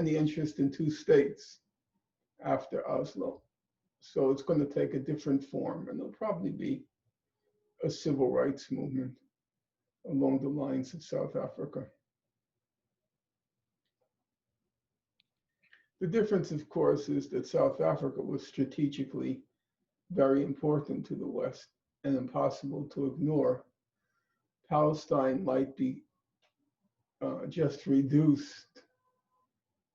any interest in two states after Oslo. So it's going to take a different form, and it'll probably be a civil rights movement along the lines of South Africa. The difference, of course, is that South Africa was strategically very important to the West and impossible to ignore. Palestine might be just reduced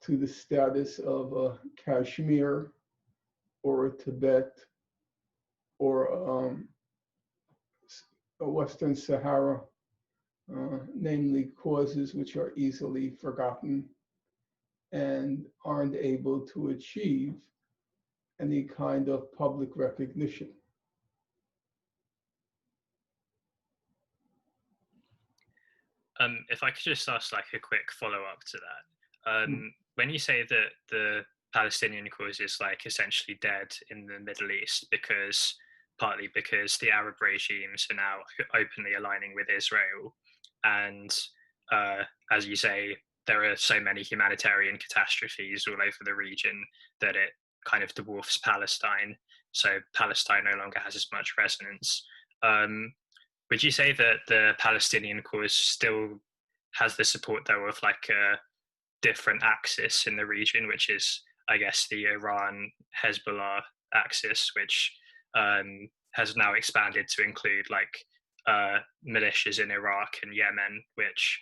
to the status of a Kashmir or a Tibet or a Western Sahara, namely causes which are easily forgotten and aren't able to achieve any kind of public recognition. If I could just ask like a quick follow-up to that. When you say that the Palestinian cause is like essentially dead in the Middle East partly because the Arab regimes are now openly aligning with Israel, and as you say, there are so many humanitarian catastrophes all over the region that it kind of dwarfs Palestine, so Palestine no longer has as much resonance. Would you say that the Palestinian cause still has the support, though, of like a different axis in the region, which is, I guess, the Iran-Hezbollah axis, which has now expanded to include like militias in Iraq and Yemen, which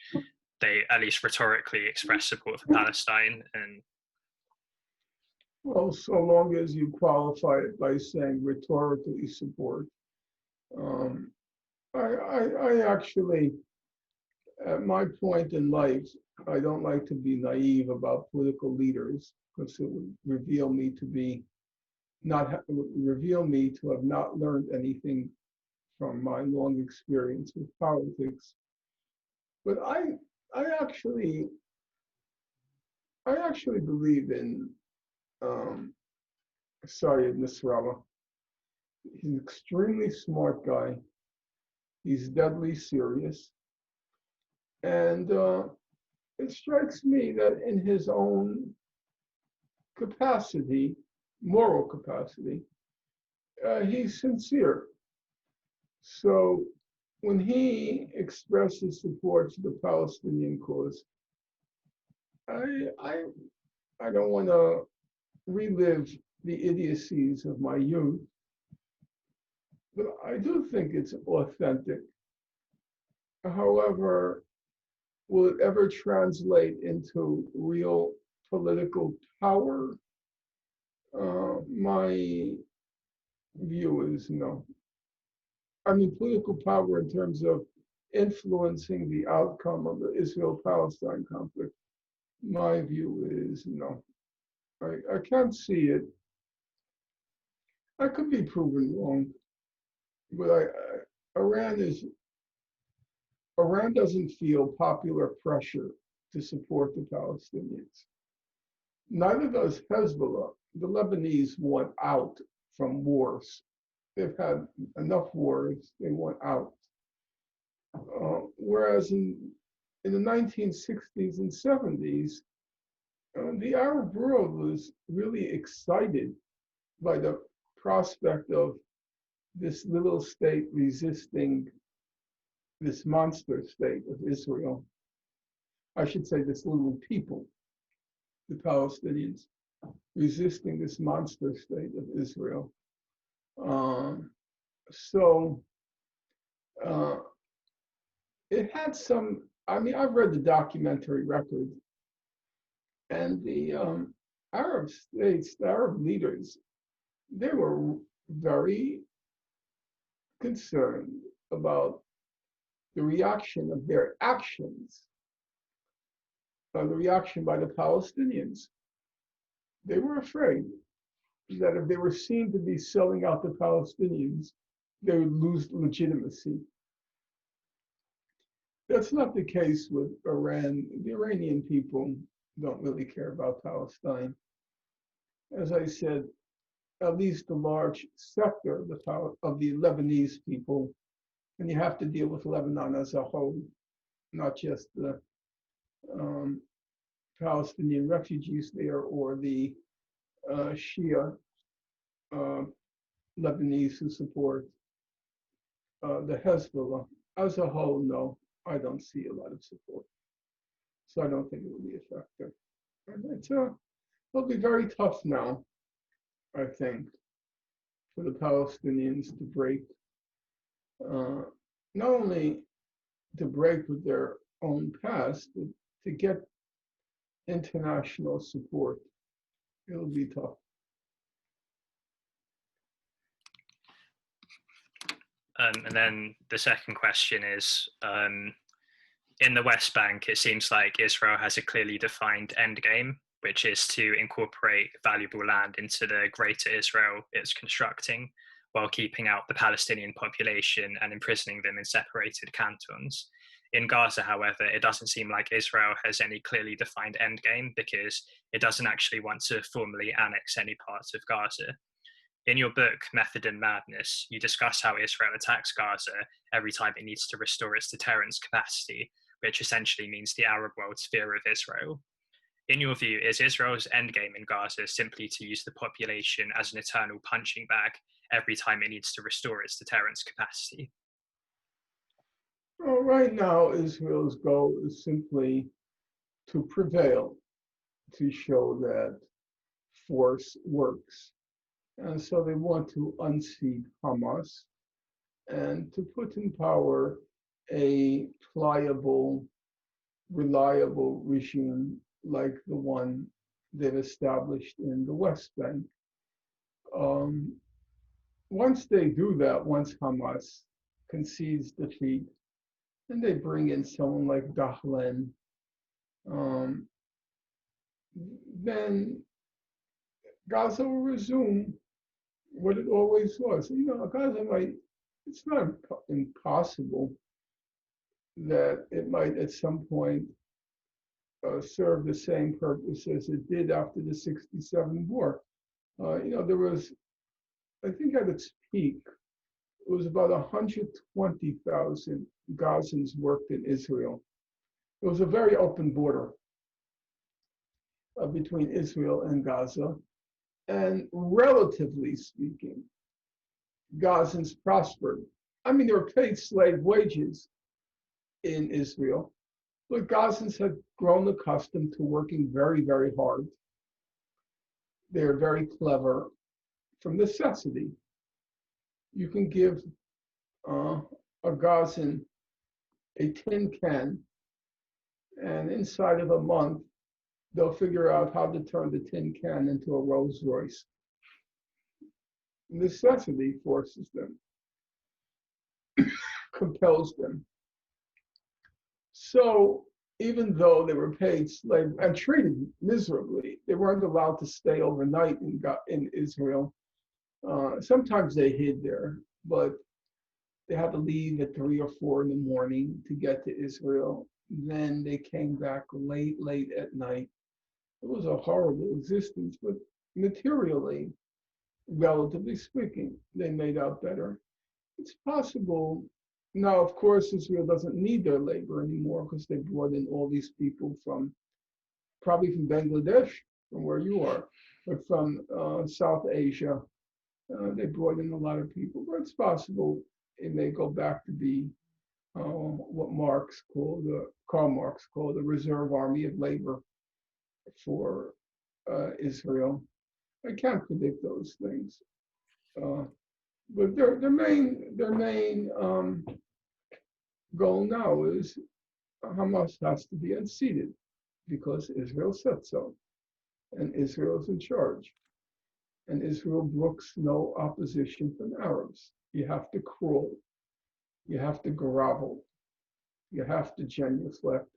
they at least rhetorically express support for Palestine? And well, so long as you qualify it by saying rhetorically support, I actually, at my point in life, I don't like to be naive about political leaders because it would reveal me to have not learned anything from my long experience with politics. But I actually believe in Sayed Nasrallah. He's an extremely smart guy. He's deadly serious. And it strikes me that in his own capacity, moral capacity, he's sincere. So when he expresses support to the Palestinian cause, I don't want to relive the idiocies of my youth, but I do think it's authentic. However, will it ever translate into real political power? My view is no. I mean, political power in terms of influencing the outcome of the Israel-Palestine conflict. My view is no. I can't see it. I could be proven wrong, but Iran doesn't feel popular pressure to support the Palestinians. Neither does Hezbollah. The Lebanese want out from wars. They've had enough wars, they want out. Whereas in the 1960s and 70s, the Arab world was really excited by the prospect of this little state resisting this monster state of Israel. I should say this little people, the Palestinians, resisting this monster state of Israel. It had some, I mean, I've read the documentary record, and the Arab states, the Arab leaders, they were very concerned about the reaction of their actions, the reaction by the Palestinians. They were afraid that if they were seen to be selling out the Palestinians, they would lose legitimacy. That's not the case with Iran. The Iranian people don't really care about Palestine. As I said, at least a large sector of the Lebanese people, and you have to deal with Lebanon as a whole, not just the Palestinian refugees there or the Shia Lebanese who support the Hezbollah. As a whole, no, I don't see a lot of support. So I don't think it will be effective. It'll be very tough now, I think, for the Palestinians to break, not only to break with their own past, but to get international support. It'll be tough. And then the second question is, in the West Bank, it seems like Israel has a clearly defined endgame, which is to incorporate valuable land into the greater Israel it's constructing, while keeping out the Palestinian population and imprisoning them in separated cantons. In Gaza, however, it doesn't seem like Israel has any clearly defined endgame because it doesn't actually want to formally annex any parts of Gaza. In your book, Method and Madness, you discuss how Israel attacks Gaza every time it needs to restore its deterrence capacity, which essentially means the Arab world's fear of Israel. In your view, is Israel's endgame in Gaza simply to use the population as an eternal punching bag every time it needs to restore its deterrence capacity? Well, right now, Israel's goal is simply to prevail, to show that force works. And so they want to unseat Hamas and to put in power a pliable, reliable regime like the one they've established in the West Bank. Once they do that, once Hamas concedes defeat, and they bring in someone like Dahlan, then Gaza will resume what it always was. Gaza might, it's not impossible that it might at some point serve the same purpose as it did after the 67 war. There was, I think at its peak, it was about 120,000 Gazans worked in Israel. It was a very open border between Israel and Gaza. And relatively speaking, Gazans prospered. I mean, they were paid slave wages in Israel, but Gazans had grown accustomed to working very, very hard. They're very clever from necessity. You can give a Gazan a tin can, and inside of a month, they'll figure out how to turn the tin can into a Rolls Royce. Necessity forces them, compels them. So even though they were paid slave and treated miserably, they weren't allowed to stay overnight in Israel. Sometimes they hid there, but they had to leave at 3 or 4 in the morning to get to Israel. Then they came back late at night. It was a horrible existence, but materially, relatively speaking, they made out better. It's possible. Now, of course, Israel doesn't need their labor anymore because they brought in all these people probably from Bangladesh, from where you are, but from South Asia. They brought in a lot of people, but it's possible it may go back to be what Karl Marx called the reserve army of labor for Israel. I can't predict those things, but their main goal now is Hamas has to be unseated because Israel said so, and Israel is in charge, and Israel brooks no opposition from Arabs. You have to crawl, you have to grovel, you have to genuflect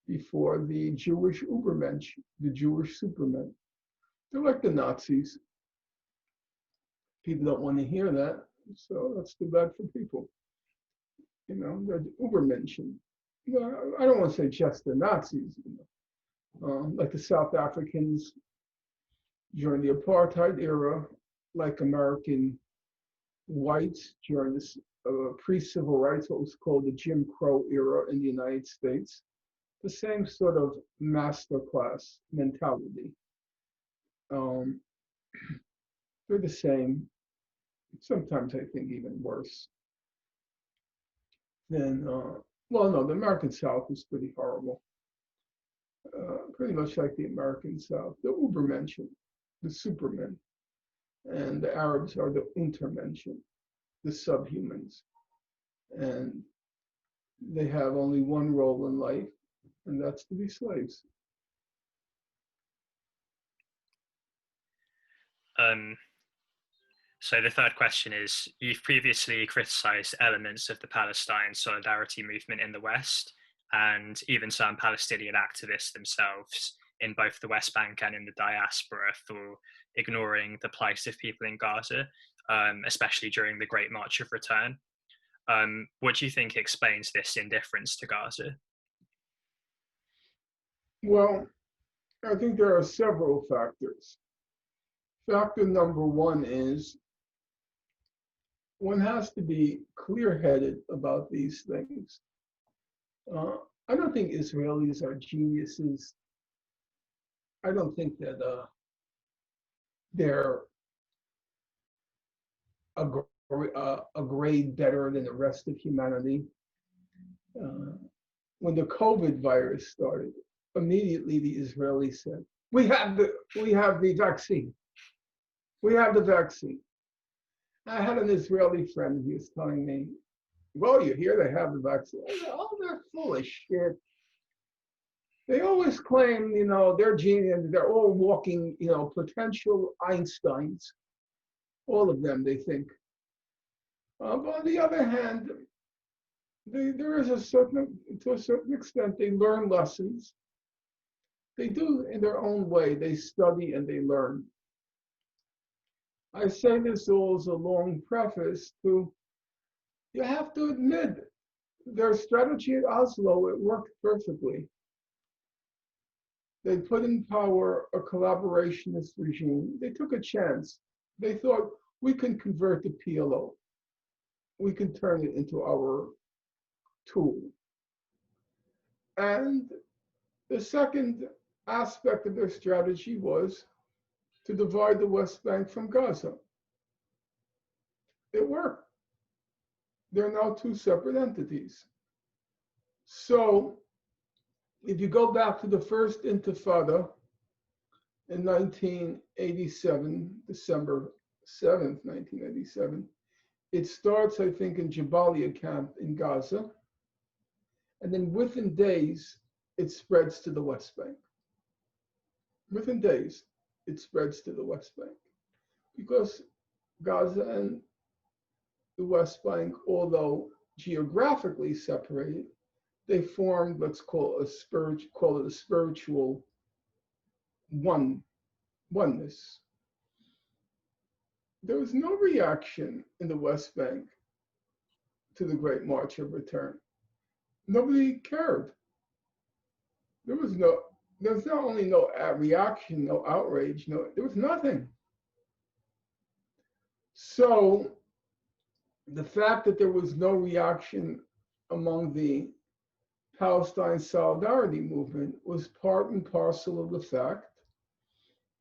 before the Jewish Ubermensch, the Jewish Supermen. They're like the Nazis. People don't want to hear that, so that's too bad for people. They're Ubermenschen. I don't want to say just the Nazis, like the South Africans during the apartheid era, like American whites during this pre-civil rights, what was called the Jim Crow era in the United States. the same sort of masterclass mentality. Um, they're the same, sometimes I think even worse than, well, no, the American South is pretty horrible. Pretty much like the American South, the Ubermenschen, the supermen, and the Arabs are the Untermenschen, the subhumans. And they have only one role in life, and that's to be slaves. So the third question is, you've previously criticized elements of the Palestine solidarity movement in the West, and even some Palestinian activists themselves in both the West Bank and in the diaspora for ignoring the plight of people in Gaza, especially during the Great March of Return. What do you think explains this indifference to Gaza? Well, I think there are several factors. Factor number one is one has to be clear-headed about these things. I don't think Israelis are geniuses. I don't think that they're a grade better than the rest of humanity. When the COVID virus started, immediately the Israelis said, "We have the vaccine. We have the vaccine." I had an Israeli friend who was telling me, "Well, you hear they have the vaccine." I said, "Oh, they're full of shit. They always claim, they're genius. They're all walking, potential Einsteins. All of them, they think. But on the other hand, there is to a certain extent, they learn lessons. They do in their own way. They study and they learn. I say this all as a long preface to, you have to admit, their strategy at Oslo, it worked perfectly. They put in power a collaborationist regime. They took a chance. They thought, we can convert the PLO. We can turn it into our tool. And the second aspect of their strategy was to divide the West Bank from Gaza. It worked. They're now two separate entities. So if you go back to the first Intifada in 1987, December 7th, 1987, it starts, I think, in Jabalia camp in Gaza. And then within days, it spreads to the West Bank. Within days, it spreads to the West Bank. Because Gaza and the West Bank, although geographically separated, they formed, let's call it a spiritual oneness. There was no reaction in the West Bank to the Great March of Return. Nobody cared. There's not only no reaction, no outrage, there was nothing. So the fact that there was no reaction among the Palestine solidarity movement was part and parcel of the fact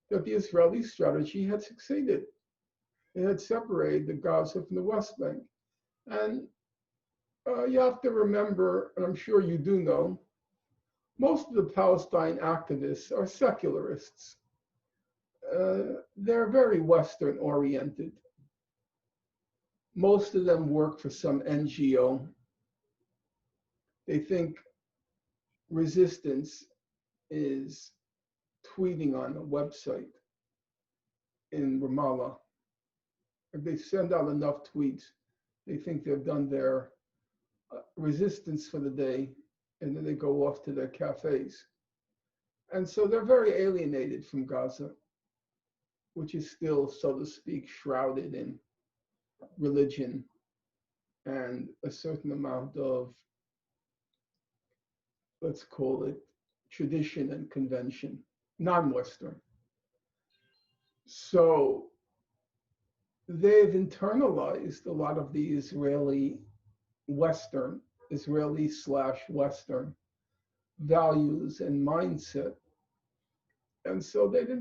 that the Israeli strategy had succeeded. It had separated the Gaza from the West Bank. And you have to remember, and I'm sure you do know, most of the Palestine activists are secularists. They're very Western oriented. Most of them work for some NGO. They think resistance is tweeting on a website in Ramallah. If they send out enough tweets, they think they've done their resistance for the day, and then they go off to their cafes. And so they're very alienated from Gaza, which is still, so to speak, shrouded in religion and a certain amount of, let's call it, tradition and convention, non-Western. So they've internalized a lot of the Israeli/Western values and mindset. And so they didn't